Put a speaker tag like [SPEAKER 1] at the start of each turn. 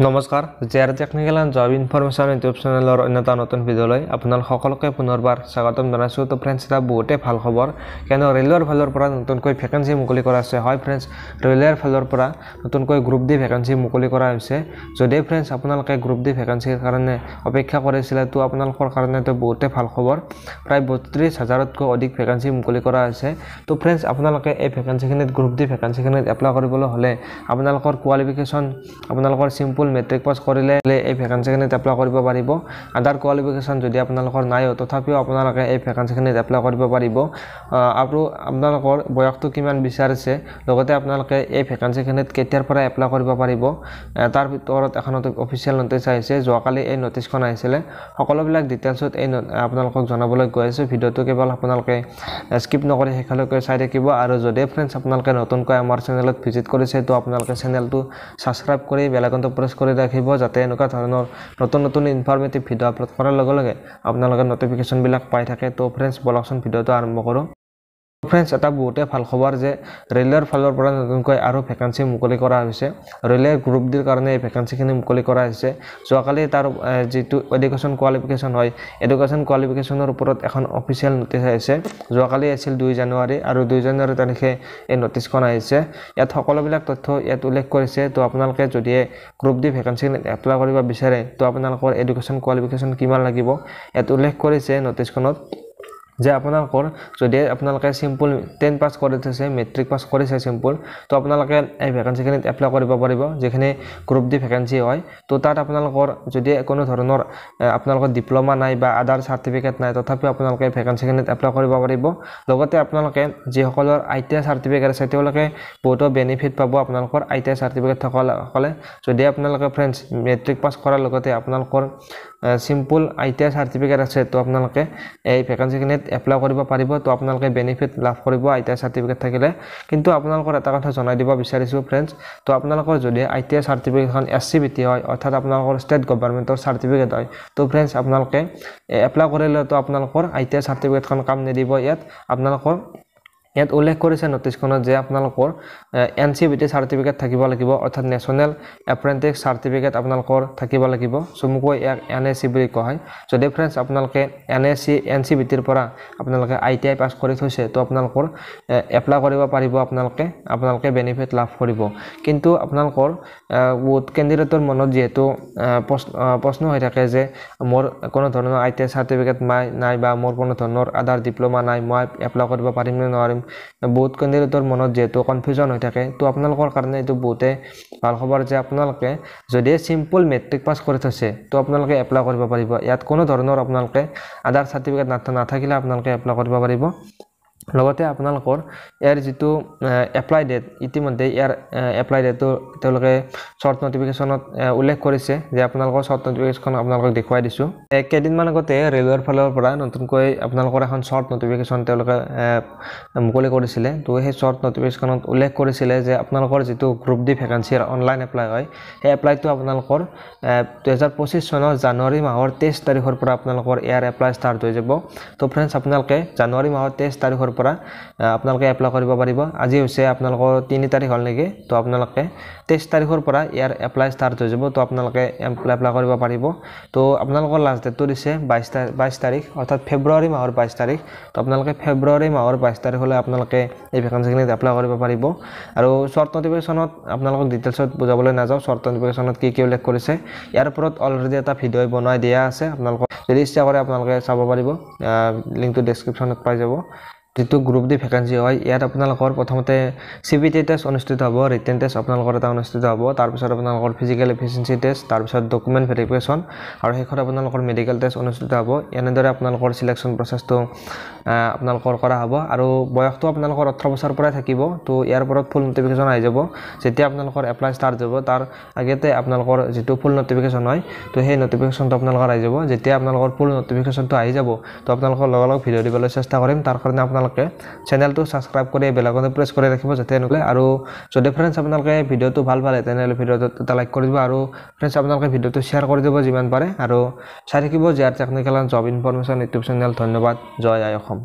[SPEAKER 1] নমস্কাৰ JR technical and job information YouTube চেনেলৰ অন্যতম নতুন ভিডিঅ'লৈ আপোনালোক সকলোকে পুনৰবাৰ স্বাগতম জনাইছোঁ। তো ফ্ৰেণ্ডছ, এটা বহুতেই ভাল খবৰ, কিয়নো ৰেলৱেৰ ফালৰ পৰা নতুনকৈ ভেকেঞ্চি মুকলি কৰা আছে। হয় ফ্ৰেণ্ডছ, ৰেলৱেৰ ফালৰ পৰা নতুনকৈ গ্ৰুপ ডি ভেকেঞ্চি মুকলি কৰা হৈছে। যদি ফ্ৰেণ্ডছ আপোনালোকে গ্ৰুপ ডি ভেকেঞ্চিৰ কাৰণে অপেক্ষা কৰিছিলে, তো আপোনালোকৰ কাৰণেতো বহুতেই ভাল খবৰ। প্ৰায় 32,000তকৈ অধিক ভেকেঞ্চি মুকলি কৰা হৈছে। তো ফ্ৰেণ্ডছ, আপোনালোকে এই ভেকেঞ্চিখিনিত গ্ৰুপ ডি ভেকেঞ্চিখিনিত এপ্লাই কৰিবলৈ হ'লে আপোনালোকৰ কোৱালিফিকেশ্যন, আপোনালোকৰ চিম্পল মেট্ৰিক পাছ কৰিলে এই ভেকেঞ্চিখিনিত এপ্লাই কৰিব পাৰিব। আদাৰ কোৱালিফিকেশ্যন যদি আপোনালোকৰ নাই, তথাপিও আপোনালোকে এই ভেকেঞ্চিখিনিত এপ্লাই কৰিব পাৰিব। আৰু আপোনালোকৰ বয়সটো কিমান বিচাৰিছে, লগতে আপোনালোকে এই ভেকেঞ্চিখিনিত কেতিয়াৰ পৰা এপ্লাই কৰিব পাৰিব, তাৰ ভিতৰত এখন অফিচিয়েল নটিচ আহিছে। যোৱাকালি এই নটিচখন আহিছিলে। সকলোবিলাক ডিটেইলছত আপোনালোকক জনাবলৈ গৈ আছোঁ। ভিডিঅ'টো কেৱল আপোনালোকে স্কিপ নকৰি শেষলৈকে চাই থাকিব। আৰু যদি ফ্ৰেণ্ডছ আপোনালোকে নতুনকৈ আমাৰ চেনেলত ভিজিট কৰিছে, তো আপোনালোকে চেনেলটো ছাবস্ক্ৰাইব কৰি বেল আইকনটো প্ৰেছ কৰি ৰাখিব, যাতে এনেকুৱা ধৰণৰ নতুন নতুন ইনফৰমেটিভ ভিডিঅ' আপলোড কৰাৰ লগে লগে আপোনালোকে নটিফিকেশ্যনবিলাক পাই থাকে। তো ফ্ৰেণ্ডছ, বলকচোন ভিডিঅ'টো আৰম্ভ কৰোঁ। ফ্ৰেণ্ডছ, এটা বহুতেই ভাল খবৰ যে ৰেলৱেৰ ফালৰ পৰা নতুনকৈ আৰু ভেকেঞ্চি মুকলি কৰা হৈছে। ৰেলৱে গ্ৰুপ ডিৰ কাৰণে এই ভেকেঞ্চিখিনি মুকলি কৰা হৈছে। যোৱাকালি তাৰ যিটো এডুকেশ্যন কোৱালিফিকেশ্যন হয়, এডুকেশ্যন কোৱালিফিকেশ্যনৰ ওপৰত এখন অফিচিয়েল নটিচ আহিছে। যোৱাকালি আছিল 2 জানুৱাৰী, আৰু 2 জানুৱাৰী তাৰিখে এই নটিচখন আহিছে। ইয়াত সকলোবিলাক তথ্য ইয়াত উল্লেখ কৰিছে। তো আপোনালোকে যদি গ্ৰুপ ডি ভেকেঞ্চিখিনিত এপ্লাই কৰিব বিচাৰে, তো আপোনালোকৰ এডুকেশ্যন কোৱালিফিকেশ্যন কিমান লাগিব ইয়াত উল্লেখ কৰিছে নটিচখনত, যে আপোনালোকৰ যদি আপোনালোকে চিম্পল 10 পাছ কৰি থৈছে, মেট্ৰিক পাছ কৰিছে চিম্পল, তো আপোনালোকে এই ভেকেঞ্চিখিনিত এপ্লাই কৰিব পাৰিব, যিখিনি গ্ৰুপ ডি ভেকেঞ্চি হয়। তো তাত আপোনালোকৰ যদি কোনো ধৰণৰ আপোনালোকৰ ডিপ্ল'মা নাই বা আদাৰ চাৰ্টিফিকেট নাই, তথাপিও আপোনালোকে ভেকেঞ্চিখিনিত এপ্লাই কৰিব পাৰিব। লগতে আপোনালোকে যিসকলৰ ITI চাৰ্টিফিকেট আছে, তেওঁলোকে বহুতো বেনিফিট পাব। আপোনালোকৰ ITI চাৰ্টিফিকেট থকাসকলে, যদি আপোনালোকে ফ্ৰেণ্ডছ মেট্ৰিক পাছ কৰাৰ লগতে আপোনালোকৰ চিম্পল ITI চাৰ্টিফিকেট আছে, তো আপোনালোকে এই ভেকেঞ্চিখিনিত এপ্লাই কৰিব পাৰিব। তো আপোনালোকে বেনিফিট লাভ কৰিব ITI চাৰ্টিফিকেট থাকিলে। কিন্তু আপোনালোকৰ এটা কথা জনাই দিব বিচাৰিছোঁ ফ্ৰেণ্ডছ, তো আপোনালোকৰ যদি ITI চাৰ্টিফিকেটখন SCBT হয়, অৰ্থাৎ আপোনালোকৰ ষ্টেট গভৰ্ণমেণ্টৰ চাৰ্টিফিকেট হয়, তো ফ্ৰেণ্ডছ আপোনালোকে এপ্লাই কৰিলে তো আপোনালোকৰ ITI চাৰ্টিফিকেটখন কাম নিদিব। ইয়াত উল্লেখ কৰিছে নটিচখনত যে আপোনালোকৰ NCBT চাৰ্টিফিকেট থাকিব লাগিব, অৰ্থাৎ নেশ্যনেল এপ্ৰেণ্টিছ চাৰ্টিফিকেট আপোনালোকৰ থাকিব লাগিব। চমুকৈ ইয়াক NAC বুলি কোৱা হয়। যদি ফ্ৰেণ্ডছ আপোনালোকে NCBTৰ পৰা আপোনালোকে ITI পাছ কৰি থৈছে, তো আপোনালোকৰ এপ্লাই কৰিব পাৰিব, আপোনালোকে বেনিফিট লাভ কৰিব। কিন্তু আপোনালোকৰ বহুত কেণ্ডিডেটৰ মনত যিহেতু প্ৰশ্ন হৈ থাকে যে মোৰ কোনো ধৰণৰ ITI চাৰ্টিফিকেট নাই বা মোৰ কোনো ধৰণৰ আদাৰ ডিপ্ল'মা নাই, মই এপ্লাই কৰিব পাৰিম নে নোৱাৰিম, বহুত কেণ্ডিডেটৰ মনত যিহেতু কনফিউজন হৈ থাকে। তো আপোনালোকৰ কাৰণে এইটো বহুতেই ভাল খবৰ যে আপোনালোকে যদি চিম্পল মেট্ৰিক পাছ কৰি থৈছে, তো আপোনালোকে এপ্লাই কৰিব পাৰিব। ইয়াত কোনো ধৰণৰ আপোনালোকে আদাৰ চাৰ্টিফিকেট নাথাকিলে আপোনালোকে এপ্লাই কৰিব পাৰিব। লগতে আপোনালোকৰ ইয়াৰ যিটো এপ্লাই ডেট, ইতিমধ্যে ইয়াৰ এপ্লাই ডেটটো তেওঁলোকে শ্বৰ্ট নটিফিকেশ্যনত উল্লেখ কৰিছে, যে আপোনালোকৰ শ্বৰ্ট নটিফিকেশ্যন আপোনালোকক দেখুৱাই দিছোঁ। কেইদিনমান আগতে ৰেলৱেৰ ফালৰ পৰা নতুনকৈ আপোনালোকৰ এখন শ্বৰ্ট নটিফিকেশ্যন তেওঁলোকে মুকলি কৰিছিলে। তো সেই শ্বৰ্ট নটিফিকেশ্যনত উল্লেখ কৰিছিলে যে আপোনালোকৰ যিটো গ্ৰুপ ডি ভেকেঞ্চিৰ অনলাইন এপ্লাই হয়, সেই এপ্লাইটো আপোনালোকৰ 2025 চনৰ জানুৱাৰী মাহৰ 23 তাৰিখৰ পৰা আপোনালোকৰ ইয়াৰ এপ্লাই ষ্টাৰ্ট হৈ যাব। তো ফ্ৰেণ্ডছ, আপোনালোকে জানুৱাৰী মাহৰ 23 তাৰিখৰ পৰা আপোনালোকে এপ্লাই কৰিব পাৰিব। আজি হৈছে আপোনালোকৰ 3 তাৰিখ হ'ল নেকি। তো আপোনালোকে 23 তাৰিখৰ পৰা ইয়াৰ এপ্লাই ষ্টাৰ্ট হৈ যাব। তো আপোনালোকে এপ্লাই কৰিব পাৰিব। তো আপোনালোকৰ লাষ্ট ডেটটো দিছে 22 তাৰিখ, অৰ্থাৎ ফেব্ৰুৱাৰী মাহৰ 22 তাৰিখ। তো আপোনালোকে ফেব্ৰুৱাৰী মাহৰ 22 তাৰিখলৈ আপোনালোকে এই ভেকেঞ্চিখিনিত এপ্লাই কৰিব পাৰিব। আৰু শ্বৰ্ট নটিফিকেশ্যনত আপোনালোকক ডিটেইলছত বুজাবলৈ নাযাওঁ, শ্বৰ্ট নটিফিকেশ্যনত কি কি উল্লেখ কৰিছে। ইয়াৰ ওপৰত অলৰেডি এটা ভিডিঅ' বনাই দিয়া আছে, আপোনালোকক যদি ইচ্ছা কৰে আপোনালোকে চাব পাৰিব। লিংকটো ডেছক্ৰিপশ্যনত পাই যাব। যিটো গ্ৰুপ ডি ভেকেঞ্চি হয়, ইয়াত আপোনালোকৰ প্ৰথমতে CBT টেষ্ট অনুষ্ঠিত হ'ব, ৰিটেন টেষ্ট আপোনালোকৰ এটা অনুষ্ঠিত হ'ব, তাৰপিছত আপোনালোকৰ ফিজিকেল এফিচিয়েঞ্চি টেষ্ট, তাৰপিছত ডকুমেণ্ট ভেৰিফিকেশ্যন, আৰু শেষত আপোনালোকৰ মেডিকেল টেষ্ট অনুষ্ঠিত হ'ব। এনেদৰে আপোনালোকৰ চিলেকশ্যন প্ৰচেছটো আপোনালোকৰ কৰা হ'ব। আৰু বয়সটো আপোনালোকৰ 18 বছৰৰ পৰাই থাকিব। তো ইয়াৰ ওপৰত ফুল নটিফিকেশ্যন আহি যাব। যেতিয়া আপোনালোকৰ এপ্লাই ষ্টাৰ্ট হ'ব, তাৰ আগতে আপোনালোকৰ যিটো ফুল নটিফিকেশ্যন হয়, তো সেই নটিফিকেশ্যনটো আপোনালোকৰ আহি যাব। যেতিয়া আপোনালোকৰ ফুল নটিফিকেশ্যনটো আহি যাব, তো আপোনালোকৰ লগালগ ভিডিঅ' দিবলৈ চেষ্টা কৰিম। তাৰ কাৰণে আপোনালোকে চেনেলটো ছাবস্ক্ৰাইব কৰি বেল আইকনটো প্ৰেছ কৰি ৰাখিব, যাতে এনেকৈ। আৰু যদি ফ্ৰেণ্ডছ আপোনালোকে ভিডিঅ'টো ভাল পালে, তেনেহ'লে ভিডিঅ'টোত এটা লাইক কৰি দিব, আৰু ফ্ৰেণ্ডছ আপোনালোকে ভিডিঅ'টো শ্বেয়াৰ কৰি দিব যিমান পাৰে, আৰু চাই থাকিব JR technical and job information YouTube channel. ধন্যবাদ। জয় আই অসম।